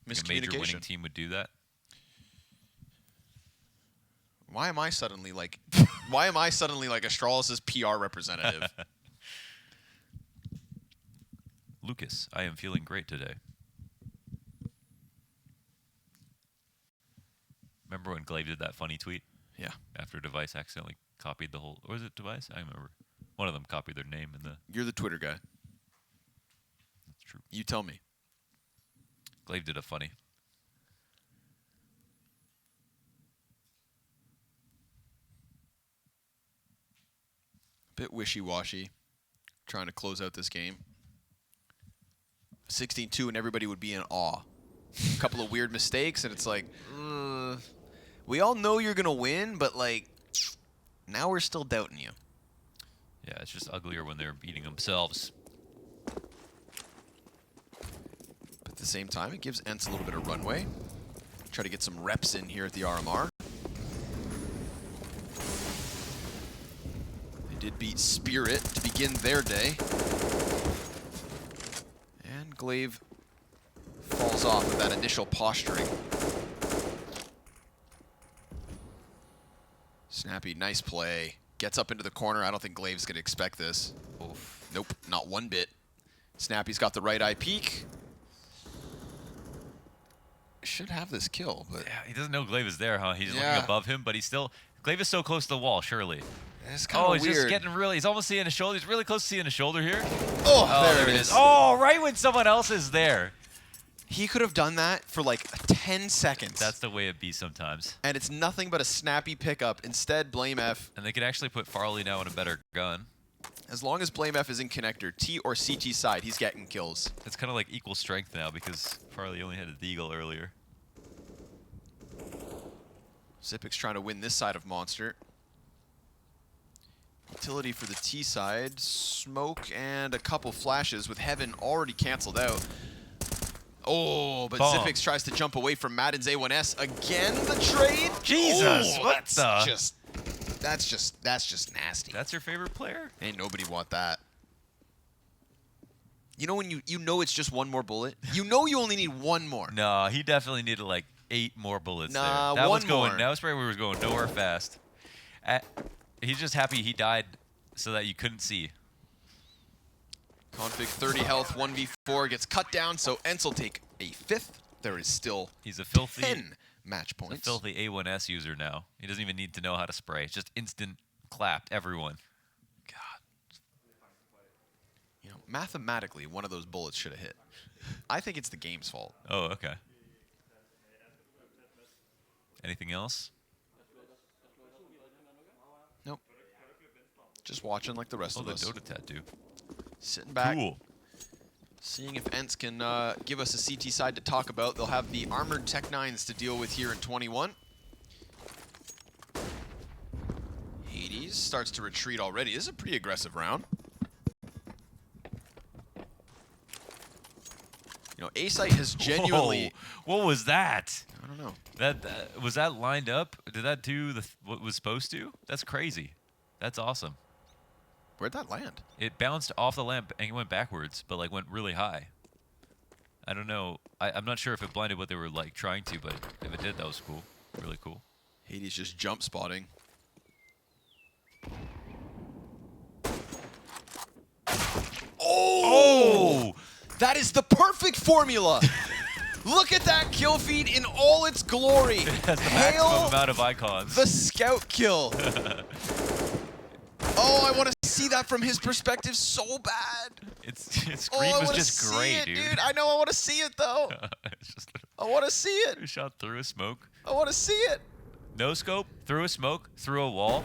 Like a major winning team would do that. Why am I suddenly like Astralis' PR representative? Lucas, I am feeling great today. Remember when Glaive did that funny tweet? Yeah. After Device accidentally copied the whole... Or was it Device? I remember. One of them copied their name in the... You're the Twitter guy. That's true. You tell me. Glaive did a funny. Bit wishy-washy. Trying to close out this game. 16-2 and everybody would be in awe. A couple of weird mistakes and it's like, we all know you're going to win, but like, now we're still doubting you. Yeah, it's just uglier when they're beating themselves. But at the same time, it gives ENCE a little bit of runway. Try to get some reps in here at the RMR. They did beat Spirit to begin their day. And Glaive falls off of that initial posturing. Snappi, nice play. Gets up into the corner. I don't think Glaive's going to expect this. Oof. Nope, not one bit. Snappi's got the right eye peek. Should have this kill, but... Yeah, he doesn't know Glaive is there, huh? He's looking above him, but he's still... Glaive is so close to the wall, surely. It's kind of weird. He's just getting really... He's almost seeing his shoulder. He's really close to seeing his shoulder here. Oh, there it is. Oh, right when someone else is there. He could have done that for like 10 seconds. That's the way it be sometimes. And it's nothing but a snappy pickup. Instead, blameF. And they could actually put Farley now in a better gun. As long as blameF is in connector, T or CT side, he's getting kills. It's kind of like equal strength now because Farley only had a deagle earlier. Zipix trying to win this side of Monster. Utility for the T side. Smoke and a couple flashes with Heaven already canceled out. Oh, but Zipix tries to jump away from Madden's A1S. Again, the trade? Jesus, what the? That's just nasty. That's your favorite player? Ain't nobody want that. You know when you know it's just one more bullet? You know you only need one more. No, he definitely needed like 8 more bullets there. That was more. That was where we was going nowhere fast. He's just happy he died so that you couldn't see. Config 30 health, 1v4, gets cut down, so ENCE will take a 5th. There is still He's a filthy 10 match points. He's a filthy A1S user now. He doesn't even need to know how to spray. It's just instant clapped everyone. God. You know, mathematically, one of those bullets should have hit. I think it's the game's fault. Oh, okay. Anything else? Nope. Just watching like the rest of us. Oh, the Dota tattoo. Sitting back. Cool. Seeing if ENCE can give us a CT side to talk about. They'll have the Armored Tech 9s to deal with here in 21. Hades starts to retreat already. This is a pretty aggressive round. You know, A-Site has genuinely... Whoa, what was that? I don't know. That was that lined up? Did that do what was supposed to? That's crazy. That's awesome. Where'd that land? It bounced off the lamp and it went backwards, but like went really high. I don't know. I'm not sure if it blinded what they were like trying to, but if it did, that was cool. Really cool. Hades just jump spotting. Oh! That is the perfect formula. Look at that kill feed in all its glory. It has the maximum amount of icons. The scout kill. Oh, I want to see that from his perspective so bad. His screen was just great, dude. I know. I want to see it though. I want to see it. He shot through a smoke. I want to see it. No scope, through a smoke, through a wall.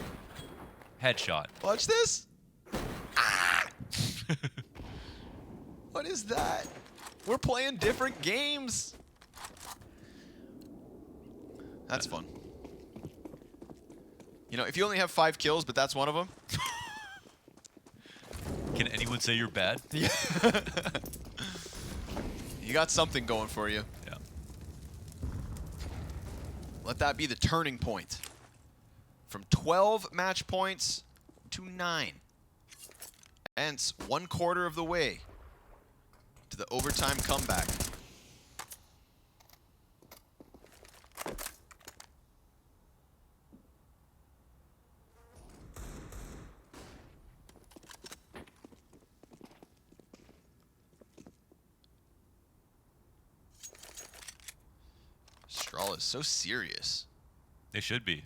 Headshot. Watch this. Ah! What is that? We're playing different games. That's fun. You know, if you only have 5 kills, but that's one of them. Can anyone say you're bad? Yeah. You got something going for you. Yeah. Let that be the turning point. From 12 match points to 9. ENCE 1/4 of the way to the overtime comeback. Astralis so serious. They should be.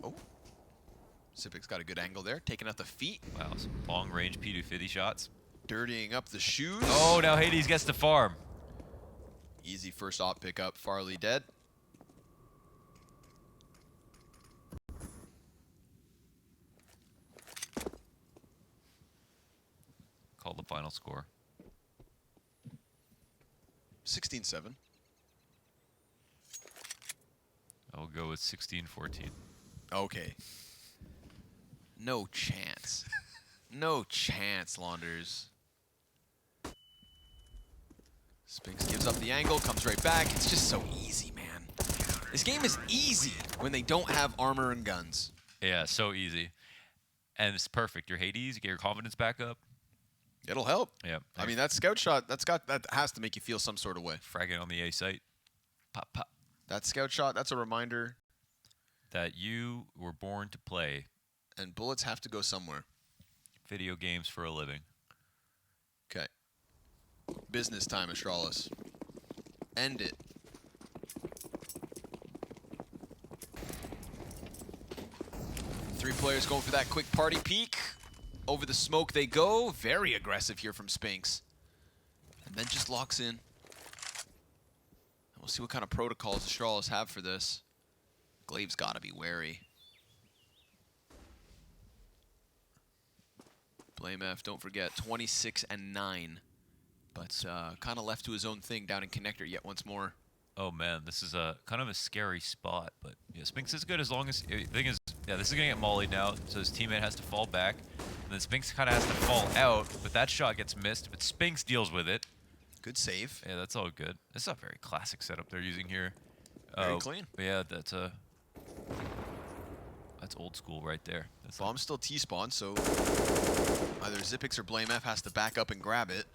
Oh. Sipic's got a good angle there, taking out the feet. Wow, some long-range P250 shots. Dirtying up the shoes. Oh, now Hades gets the farm. Easy first op pickup. Farley dead. Call the final score. 16-7. I'll go with 16-14. Okay. No chance. No chance, Launders. Spinks gives up the angle, comes right back. It's just so easy, man. This game is easy when they don't have armor and guns. Yeah, so easy. And it's perfect. Your Hades, you get your confidence back up. It'll help. Yeah. I mean, that scout shot, that has to make you feel some sort of way. Fragging on the A site. Pop, pop. That scout shot, that's a reminder that you were born to play. And bullets have to go somewhere. Video games for a living. Okay. Business time, Astralis. End it. Three players going for that quick party peek. Over the smoke they go. Very aggressive here from Spinks. And then just locks in. And we'll see what kind of protocols Astralis have for this. Glaive's got to be wary. blameF, don't forget, 26-9. But kind of left to his own thing down in connector yet once more. Oh man, this is a kind of a scary spot, but yeah, Spinks is good as long as the thing is, yeah, this is gonna get mollied now, so his teammate has to fall back, and then Spinks kind of has to fall out, but that shot gets missed, but Spinks deals with it. Good save. Yeah, that's all good. This is a very classic setup they're using here. Very clean. Yeah, that's old school right there. That's Bomb's still T-spawn, so either Zipix or blameF has to back up and grab it.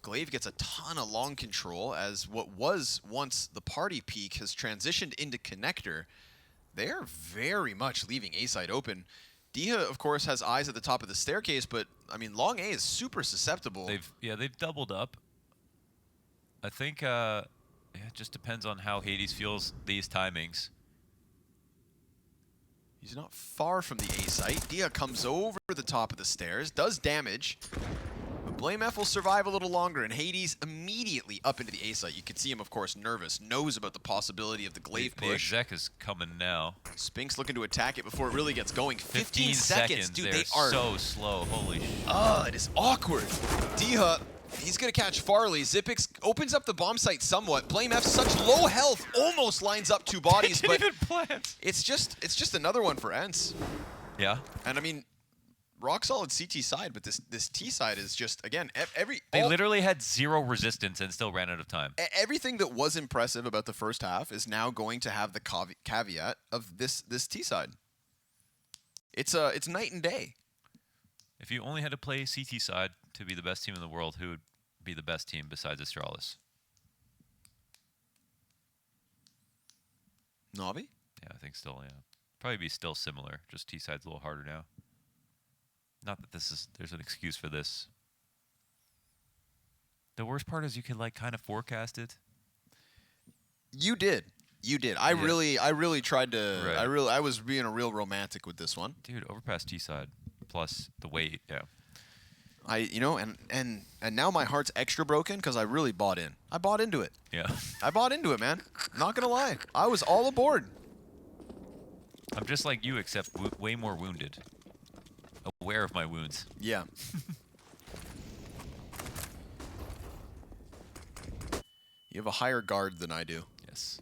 Glaive gets a ton of long control as what was once the party peak has transitioned into connector. They are very much leaving A side open. Dycha, of course, has eyes at the top of the staircase, but I mean, long A is super susceptible. They've doubled up. I think yeah, it just depends on how Hades feels these timings. He's not far from the A site. Dycha comes over the top of the stairs, does damage. But blameF will survive a little longer, and Hades immediately up into the A site. You can see him, of course, nervous, knows about the possibility of the Glaive push. The exec is coming now. Spinks looking to attack it before it really gets going. 15 seconds. Dude, they are so slow. Holy shit. It is awkward. Dycha, he's going to catch Farley. Zipix opens up the bomb site somewhat. blameF, such low health, almost lines up two bodies, but even plant. it's just another one for ENCE. Yeah. And I mean, rock solid CT side, but this T side is just, again, They literally had 0 resistance and still ran out of time. Everything that was impressive about the first half is now going to have the caveat of this T side. It's night and day. If you only had to play CT side to be the best team in the world, who would be the best team besides Astralis? Navi? Yeah, I think still, yeah. Probably be still similar, just T side's a little harder now. Not that there's an excuse for this. The worst part is you could like kind of forecast it. You did. I really tried to. Right. I was being a real romantic with this one. Dude, Overpass T side plus the weight, yeah. And now my heart's extra broken because I really bought in. I bought into it. Yeah. I bought into it, man. Not gonna lie, I was all aboard. I'm just like you, except way more wounded. Aware of my wounds. Yeah. You have a higher guard than I do. Yes.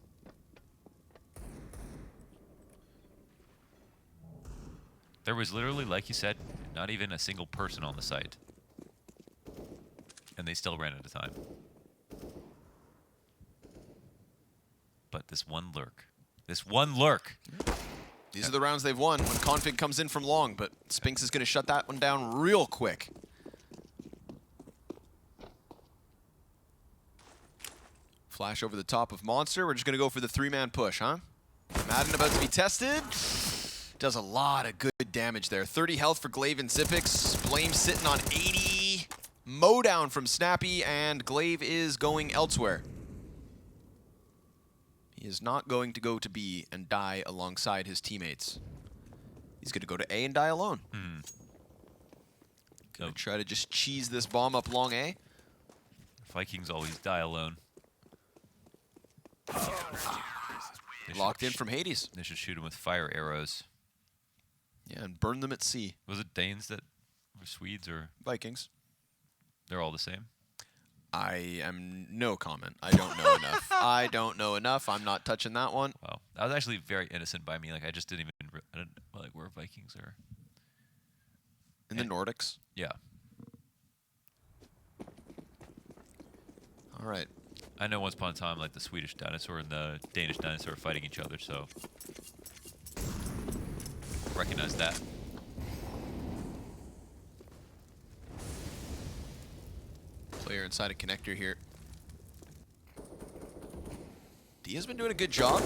There was literally, like you said, not even a single person on the site. And they still ran out of time. But this one lurk. This one lurk. These are the rounds they've won when config comes in from long, but Spinks is going to shut that one down real quick. Flash over the top of Monster. We're just going to go for the 3-man push, huh? Madden about to be tested. Does a lot of good damage there. 30 health for Glaive and Zippix. Blame sitting on 80. Mow down from Snappi, and Glaive is going elsewhere. He is not going to go to B and die alongside his teammates. He's going to go to A and die alone. Gonna try to just cheese this bomb up long A. Vikings always die alone. Locked in from Hades. They should shoot him with fire arrows. Yeah, and burn them at sea. Was it Danes that were Swedes or Vikings? They're all the same? I am no comment. I don't know enough. I don't know enough. I'm not touching that one. Wow. That was actually very innocent by me. Like, I just didn't even... I didn't know, like, where Vikings are. In the Nordics. Yeah. All right. I know once upon a time, like, the Swedish dinosaur and the Danish dinosaur are fighting each other, so... recognize that. Player inside a connector here. Dia's been doing a good job.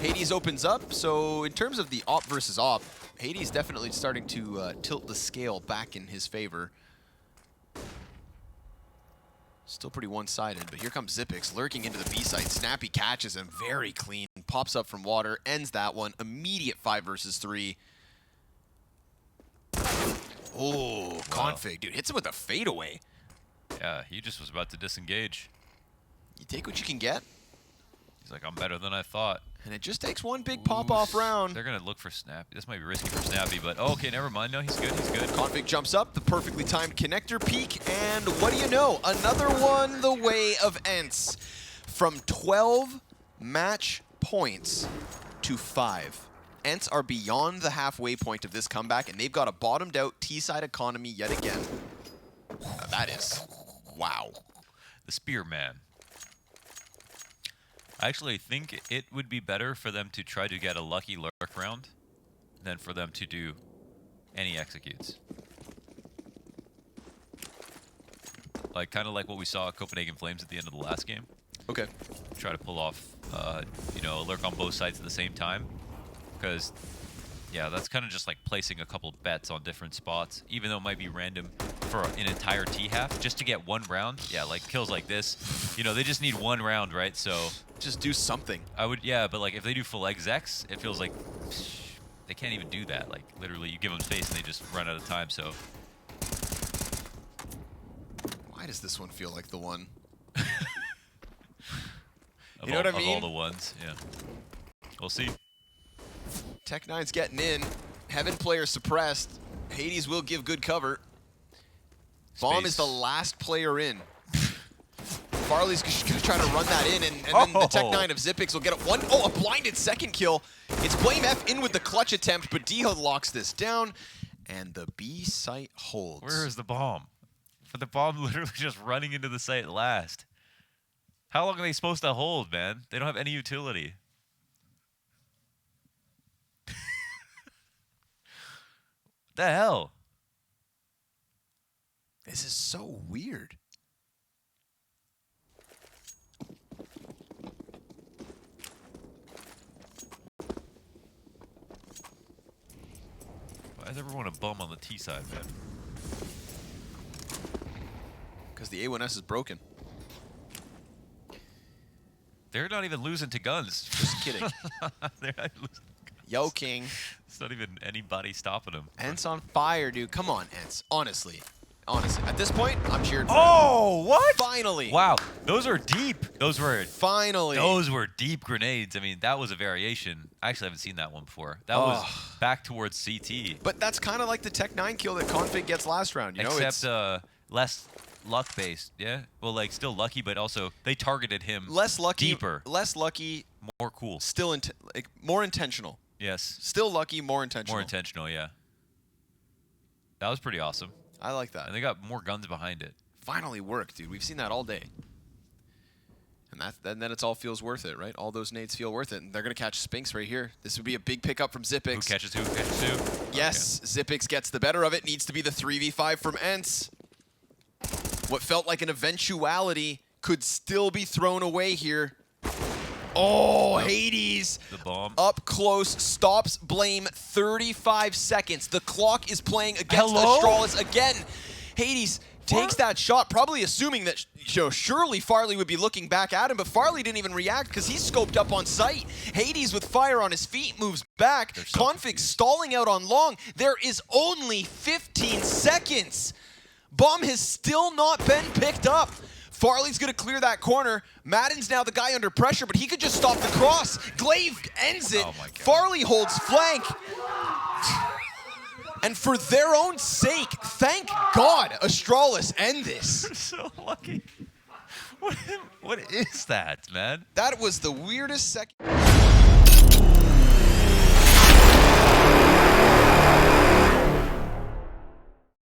Hades opens up, so in terms of the op versus op, Hades definitely starting to tilt the scale back in his favor. Still pretty one-sided, but here comes Zippix lurking into the B site. Snappi catches him very clean, pops up from water, ends that one. Immediate 5 versus 3. Oh, wow. Config, dude, hits him with a fadeaway. Yeah, he just was about to disengage. You take what you can get. He's like, I'm better than I thought. And it just takes one big pop-off round. They're going to look for Snappi. This might be risky for Snappi, but okay, never mind. No, he's good. He's good. Config jumps up, the perfectly timed connector peek, and what do you know? Another one the way of ENCE. From 12 match points to 5. ENCE are beyond the halfway point of this comeback, and they've got a bottomed-out T-side economy yet again. That is... wow. The Spearman. I actually think it would be better for them to try to get a lucky lurk round than for them to do any executes. Like, kind of like what we saw at Copenhagen Flames at the end of the last game. Okay. Try to pull off, you know, a lurk on both sides at the same time. Because, yeah, that's kind of just like placing a couple bets on different spots, even though it might be random for an entire T-half, just to get one round. Yeah, like kills like this. You know, they just need one round, right? So... just do something. I would, yeah, but like if they do full execs, it feels like they can't even do that. Like literally, you give them space and they just run out of time. So why does this one feel like the one? You know what I mean? Of all the ones, yeah. We'll see. Tech9's getting in. Heaven player suppressed. Hades will give good cover. Bomb is the last player in. Farley's going to try to run that in, and then the Tech9 of Zippix will get a blinded second kill. It's blameF in with the clutch attempt, but dycha locks this down. And the B site holds. Where is the bomb? For the bomb literally just running into the site last. How long are they supposed to hold, man? They don't have any utility. The hell? This is so weird. Why does everyone a bum on the T side, man? Because the A1S is broken. They're not even losing to guns. Just kidding. They're not losing. Yo, King. It's not even anybody stopping them. ENCE on fire, dude. Come on, ENCE. Honestly. Honestly. At this point, I'm cheering for Oh, what? Finally. Wow. Those are deep. Those were Finally. Those were deep grenades. I mean, that was a variation. I actually haven't seen that one before. That was back towards CT. But that's kind of like the Tech 9 kill that Config gets last round, you know? Except less luck-based, yeah? Well, like, still lucky, but also they targeted him less lucky, deeper. Less lucky. More cool. Still like, more intentional. Yes. Still lucky, more intentional. More intentional, yeah. That was pretty awesome. I like that. And they got more guns behind it. Finally worked, dude. We've seen that all day. And then it all feels worth it, right? All those nades feel worth it. And they're going to catch Spinks right here. This would be a big pickup from Zippix. Who catches who? Who catches who? Yes, okay. Zippix gets the better of it. Needs to be the 3v5 from ENCE. What felt like an eventuality could still be thrown away here. Oh, Hades. The bomb. Up close, stops blame 35 seconds. The clock is playing against Astralis again. Hades takes that shot, probably assuming that surely Farley would be looking back at him, but Farley didn't even react because he's scoped up on sight. Hades with fire on his feet moves back. Config stalling out on long. There is only 15 seconds. Bomb has still not been picked up. Farley's going to clear that corner. Madden's now the guy under pressure, but he could just stop the cross. Glaive ends it. Oh my God. Farley holds flank. And for their own sake, thank God Astralis end this. So lucky. What is that, man? That was the weirdest second.